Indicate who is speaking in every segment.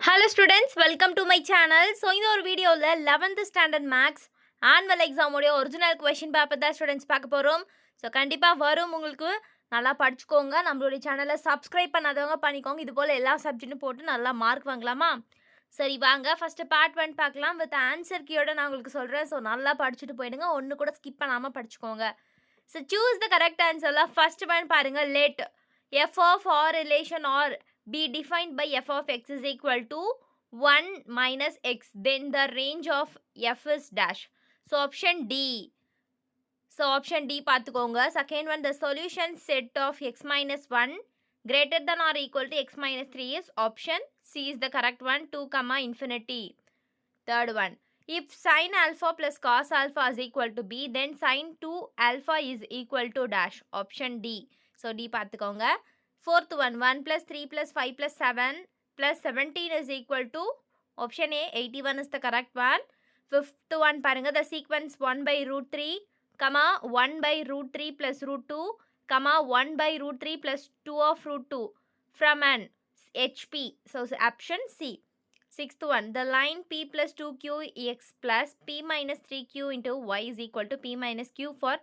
Speaker 1: Hello students, welcome to my channel. So இந்த ஒரு வீடியோல 11th standard maths annual exam உடைய original question paper தான் students பார்க்க போறோம். So கண்டிப்பா வரும் உங்களுக்கு நல்லா படிச்சுக்கோங்க. நம்மளுடைய சேனலை சப்ஸ்கிரைப் பண்ணாதவங்க பண்ணிக்கோங்க. இது போல எல்லா சப்ஜெக்ட்டும் போட்டு நல்லா மார்க் வாங்கலாமா? சரி வாங்க ஃபர்ஸ்ட் பார்ட் 1 பார்க்கலாம். வித் ஆன்சர் கீயோட நான் உங்களுக்கு சொல்றேன். ஸோ நல்லா படிச்சுட்டு போயிடுங்க. ஒன்று கூட ஸ்கிப் பண்ணாம படிச்சுக்கோங்க. ஸோ சூஸ் த கரெக்ட் ஆன்சர்ல ஃபர்ஸ்ட் ஒன் பாருங்க. Let f of r relation or be defined by f of x is equal to 1 minus x, then the range of f is dash. So option D. So option D பார்த்துக்கோங்க. Second one, the solution set of x minus 1 greater than or equal to x minus 3 is option C is the correct one, 2 comma infinity. Third one, if sin alpha plus cos alpha is equal to b, then sin 2 alpha is equal to dash. Option D. So D பார்த்துக்கோங்க. Fourth one, 1 plus 3 plus 5 plus 7 plus 17 is equal to option A, 81 is the correct one. Fifth one பாருங்க, the sequence 1 by root 3, comma 1 by root 3 plus root 2, comma 1 by root 3 plus 2 of root 2 from an HP. So option C. Sixth one, the line P plus 2QX plus P minus 3Q into Y is equal to P minus Q for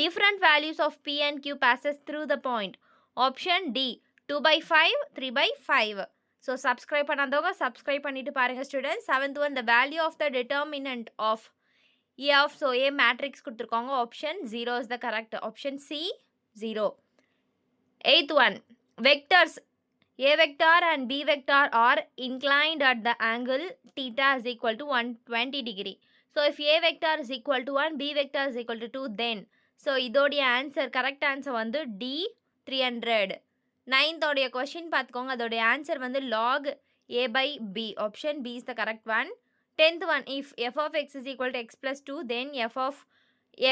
Speaker 1: different values of P and Q passes through the point. Option D, 2 by 5, 3 by 5. So subscribe பண்ணாதவங்க subscribe பண்ணிட்டு பாருங்க students. Seventh one, the value of the determinant of A of, so A matrix கொடுத்துருக்காங்க. Option 0 is the correct. Option C, 0. Eighth one, vectors A vector and B vector are inclined at the angle theta is equal to 120 degree. So if A vector is equal to 1, B vector is equal to 2, then so இதோடைய answer correct answer வந்து D 300. Ninth உடைய question பார்த்துக்கோங்க. அதோடைய answer வந்து log A by B. Option B is the correct one. Tenth one, if f of x is equal to x plus 2, then f of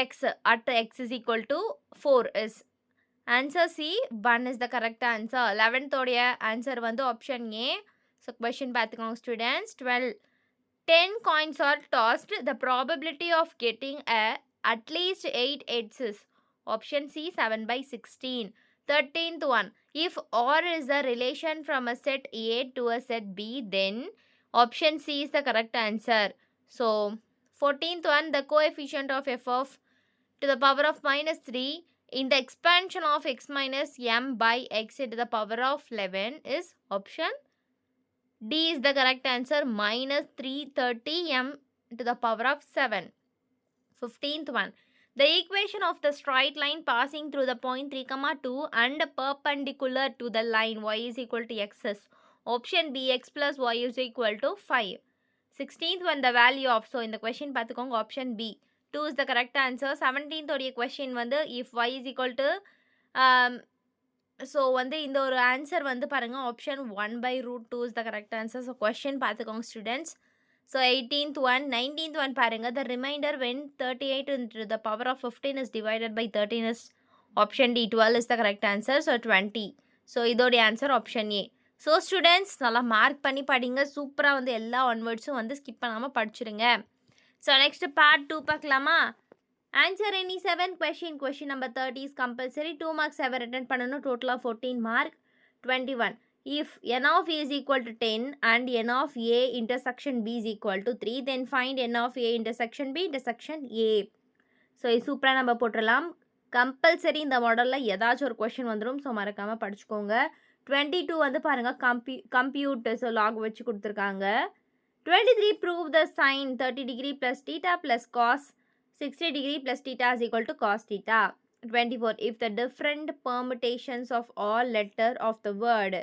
Speaker 1: x at x is equal to 4 is answer C, 1 is the correct answer. 11th உடைய answer வந்து option A. So question பார்த்துக்கோங்க students. 12, 10 coins are tossed, the probability of getting at least 8 heads is option C, 7 by 16. 13th one, if R is a relation from a set A to a set B, then option C is the correct answer. So 14th one, the coefficient of f of to the power of minus 3 in the expansion of x minus m by x into the power of 11 is option D is the correct answer, minus 330 m to the power of 7. 15th one, the equation of the straight line passing through the point 3 comma 2 and perpendicular to the line y is equal to x is option B, x plus y is equal to 5. 16th one, the value of, so in the question பார்த்துக்கோங்க option B, 2 is the correct answer. 17th உடைய question வந்து if y is equal to so வந்து இந்த ஒரு answer வந்து பாருங்க option 1 by root 2 is the correct answer. So question பார்த்துக்கோங்க students. So 18th one, 19th one பாருங்க, the remainder when 38 into the power of 15 is divided by 13 is option D, 12 is the correct answer. So 20. So இதோடைய answer option A. So students நல்லா mark பண்ணி படிங்க. சூப்பராக வந்து எல்லா ஒன்வேர்ட்ஸும் வந்து skip பண்ணாமல் படிச்சிருங்க. ஸோ நெக்ஸ்ட் பார்ட் 2 பார்க்கலாமா? Answer any 7 question. Question number 30 is compulsory. 2 marks ever written பண்ணணும். Total of 14 mark. 21. If n of A is equal to 10 and n of A intersection B is equal to 3, then find n of A intersection B intersection A. So இது சூப்பராக நம்ம போட்டுடலாம். Compulsory இந்த மாடலில் ஏதாச்சும் ஒரு question வந்துடும். So மறக்காமல் படிச்சுக்கோங்க. 22 வந்து பாருங்கள் கம்ப்யூட்டர், ஸோ லாக் வச்சு கொடுத்துருக்காங்க. 23, prove the sin 30 degree plus theta plus cos 60 degree plus theta is equal to cos theta. 24, if the different permutations of all letter of the word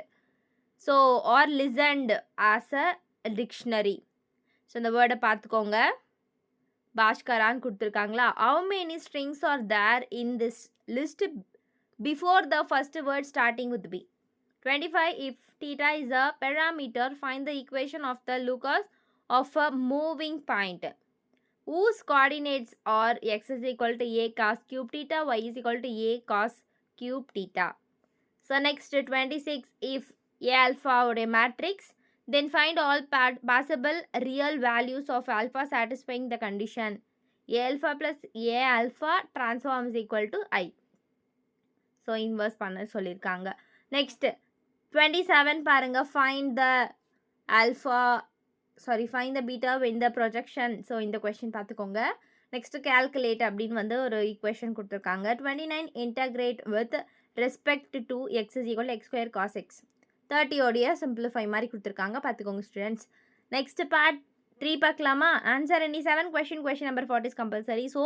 Speaker 1: so are listened as a dictionary. So இந்த வேர்டை பார்த்துக்கோங்க. பாஷ்கரான்னு கொடுத்துருக்காங்களா? how many strings are there in this list before the first word starting with B? 25, if theta is a parameter, find the equation of the locus of a moving point whose coordinates are x is equal to a cos cube theta, y is equal to a cos cube theta. So next 26, if a alpha or a matrix, then find all possible real values of alpha satisfying the condition a alpha plus a alpha transform is equal to I. So inverse பண்ண சொல்லியிருக்காங்க. Next 27 பாருங்க, find the alpha find the beta when the projection. So இந்த question பார்த்துக்கோங்க. Next calculate அப்படின்னு வந்து ஒரு equation கொடுத்துருக்காங்க. 29 integrate with respect to x is equal to x square cos x. 30 ஓடைய simplify மாதிரி கொடுத்துருக்காங்க, பார்த்துக்கோங்க ஸ்டூடெண்ட்ஸ். நெக்ஸ்ட் பார்ட் 3 பார்க்கலாமா? Answer any 7 question number 40 is compulsory. So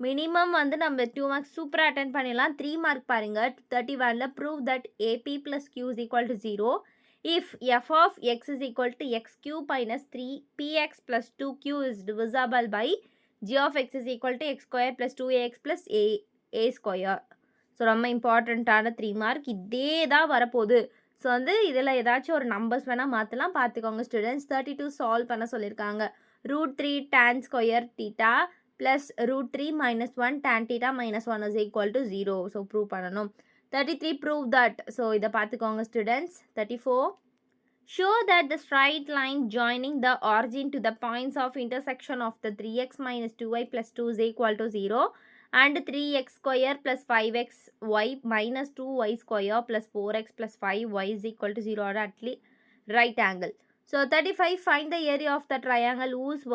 Speaker 1: minimum வந்து நம்ம 2 மார்க்ஸ் சூப்பராக அட்டன் பண்ணிடலாம். 3 மார்க் பாருங்கள். 31ல prove that AB plus Q is equal to 0 if f of x is equal to x cube minus 3px plus 2q is divisible by g of x is equal to x square plus 2ax plus a square. So ரொம்ப இம்பார்ட்டண்ட்டான 3 mark இதே தான் வரப்போகுது. So வந்து இதில் ஏதாச்சும் ஒரு numbers வேணால் மாற்றலாம், பார்த்துக்கோங்க ஸ்டூடெண்ட்ஸ். 32 சால்வ் பண்ண சொல்லியிருக்காங்க. √3 tan square theta plus √3 minus 1 tan theta minus 1 is equal to 0. So prove பண்ணணும். 33 prove that. ஸோ இதை பார்த்துக்கோங்க students. 34 show that the straight line joining the origin to the points of intersection of the 3x minus 2y plus 2 is equal to 0 and 3x square plus 5xy minus 2y square plus 4x plus 5y is equal to 0 are at right angle. So 35 find the area of the triangle whose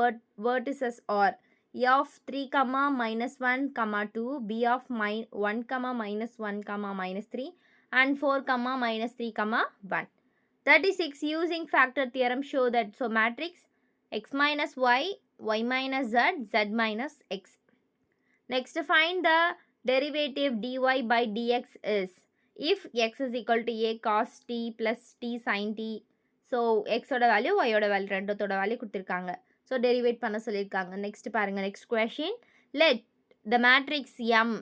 Speaker 1: vertices are a of 3 comma minus 1 comma 2, b of 1 comma minus 1 comma minus 3 and 4 comma minus 3 comma 1. 36 using factor theorem show that so matrix x minus y, y minus z, z minus x. Next find the derivative dy by dx is if x is equal to a cos t plus t sin t. So எக்ஸோட value ஒயோட value ரெண்டத்தோட value கொடுத்துருக்காங்க. So derivate பண்ண சொல்லியிருக்காங்க. Next பாருங்கள். Next question let the matrix M.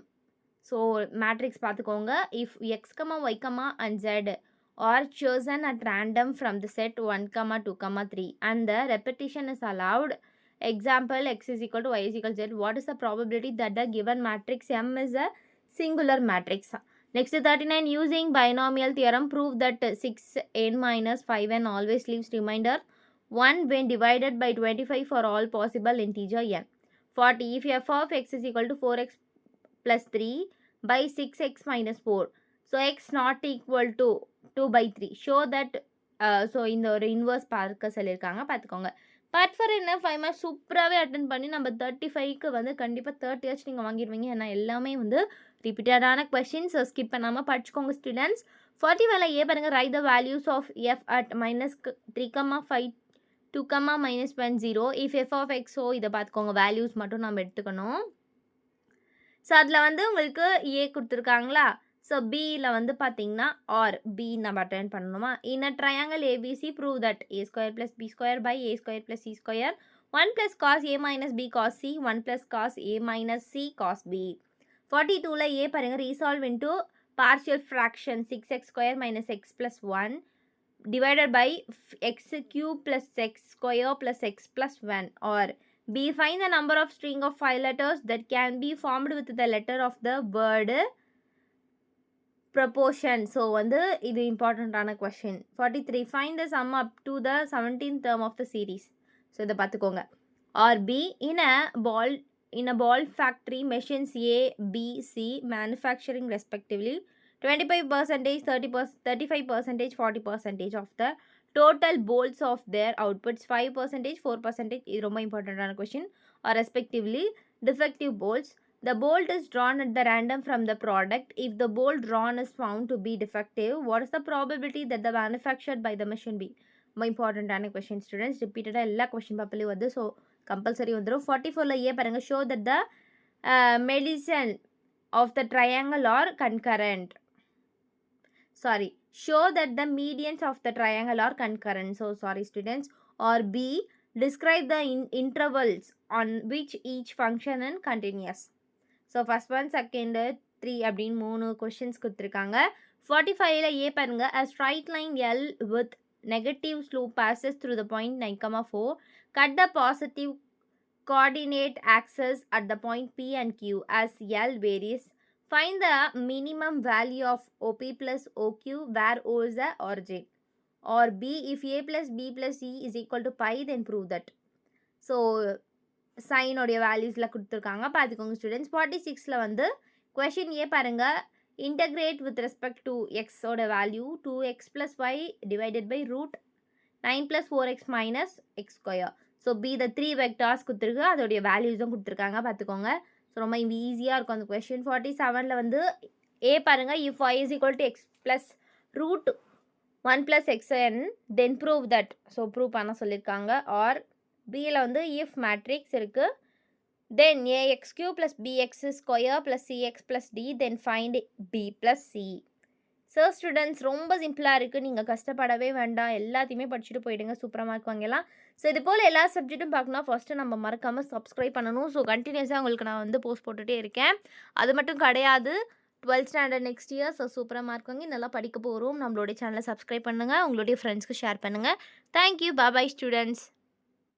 Speaker 1: So matrix பார்த்துக்கோங்க. If x comma y comma and z are chosen at random from the set 1, 2, 3 and the repetition is allowed. Example, x is equal to y is equal to z. What is the probability that the given matrix M is a singular matrix? Next 39 using binomial theorem prove that 6n minus 5n always leaves remainder 1 when divided by 25 for all possible integer n. 40 if f of x is equal to 4x plus 3 by 6x minus 4. So x not equal to 2 by 3. Show that. So இந்த ஒரு inverse பார்க்க சொல்லியிருக்காங்க, பார்த்துக்கோங்க. Part 4 என்ன 5 marks சூப்பராகவே attend பண்ணி நம்ம 35க்கு வந்து கண்டிப்பாக 30 நீங்கள் வாங்கிடுவீங்க. ஏன்னா எல்லாமே வந்து ரிப்பீட்டடான கொஷின்ஸ். ஸ்கிப் பண்ணாமல் படிச்சுக்கோங்க ஸ்டூடெண்ட்ஸ். 41 ஏ பாருங்கள். Write the values of f at -3, 5, 2, -1, 0 if f of எக்ஸோ இதை பார்த்துக்கோங்க. வேல்யூஸ் மட்டும் நம்ம எடுத்துக்கணும். ஸோ அதில் வந்து உங்களுக்கு ஏ கொடுத்துருக்காங்களா? ஸோ பியில் வந்து பார்த்தீங்கன்னா ஆர் பி நம்ம அட்டன் பண்ணணுமா? In a triangle ABC prove that a square plus b square by a square plus c square 1 plus cos A minus B cos C 1 plus cos A minus C cos B. 42ல் A பாருங்கள். Resolve into partial fraction 6x square minus x plus 1 divided by x cube plus x square plus x plus 1 or b find the number of string of 5 letters that can be formed with the letter of the word proportion. So வந்து இது இம்பார்ட்டண்ட்டான question. 43 find the sum up to the 17th term of the series. So இதை பார்த்துக்கோங்க. or b in a ball factory machines a b c manufacturing respectively 25%, 35%, 40% of the total bolts of their outputs 5%, 4%. இது ரொம்ப இம்பார்ட்டண்ட்டான question. or respectively defective bolts. The bolt is drawn at the random from the product. If the bolt drawn is found to be defective, what is the probability that the manufactured by the machine be? ரொம்ப இம்பார்ட்டண்ட்டான question students. ரிப்பீட்டடாக எல்லா question பேப்பர்லேயும் வந்து so compulsory வந்துடும். 44ல் ஏ பாருங்கள். Show that the median of the triangle are concurrent. Show that the medians of the triangle are concurrent. So sorry students. Or b describe the intervals on which each function is continuous. So first 1, second 3 அப்படின்னு 3 questions கொடுத்துருக்காங்க. 45ல் ஏ பாருங்கள். a straight line L with negative slope passes through the point 9, 4. Cut the positive coordinate axis at the point P and Q as L varies. Find the minimum value of OP plus OQ where O is the origin. Or B if A plus B plus C is equal to pi then prove that. So சைனோடைய வேல்யூஸில் கொடுத்துருக்காங்க, பார்த்துக்கோங்க students. 46ல் வந்து question A பாருங்கள். Integrate with respect to எக்ஸோட வேல்யூ 2x plus y divided by root 9 + 4x - x square. So B the 3 vectors குடுத்துருக்கு. அதோடைய வேல்யூஸும் குடுத்துருக்காங்க பார்த்துக்கோங்க. ஸோ ரொம்ப ஈஸியாக இருக்கும் அந்த கொஸ்டின். 47ல் வந்து ஏ பாருங்கள். If y = x + √1 + xn then prove that. So prove பண்ண சொல்லியிருக்காங்க. ஆர் பியில் வந்து இஃப் மேட்ரிக்ஸ் இருக்குது. தென் ax³ + bx² + cx + d then find b + c. So students ரொம்ப சிம்பிளாக இருக்குது. நீங்கள் கஷ்டப்படவே வேண்டாம். எல்லாத்தையுமே படிச்சுட்டு போயிடுங்க. சூப்பராக மார்க் வாங்கலாம். ஸோ இது போல் எல்லா சப்ஜெக்ட்டும் பார்க்கணும். ஃபஸ்ட்டு நம்ம மறக்காமல் சப்ஸ்கிரைப் பண்ணணும். ஸோ கண்டினியூஸாக உங்களுக்கு நான் வந்து போஸ்ட் போட்டுகிட்டே இருக்கேன். அது மட்டும் கிடையாது, 12th standard next year. So சூப்பராக மார்க் வாங்கி நல்லா படிக்க போகிறோம். நம்மளுடைய சேனலை சப்ஸ்கிரைப் பண்ணுங்கள். உங்களுடைய ஃப்ரெண்ட்ஸ்க்கு ஷேர் பண்ணுங்கள். தேங்க்யூ. பாய் ஸ்டூடெண்ட்ஸ்.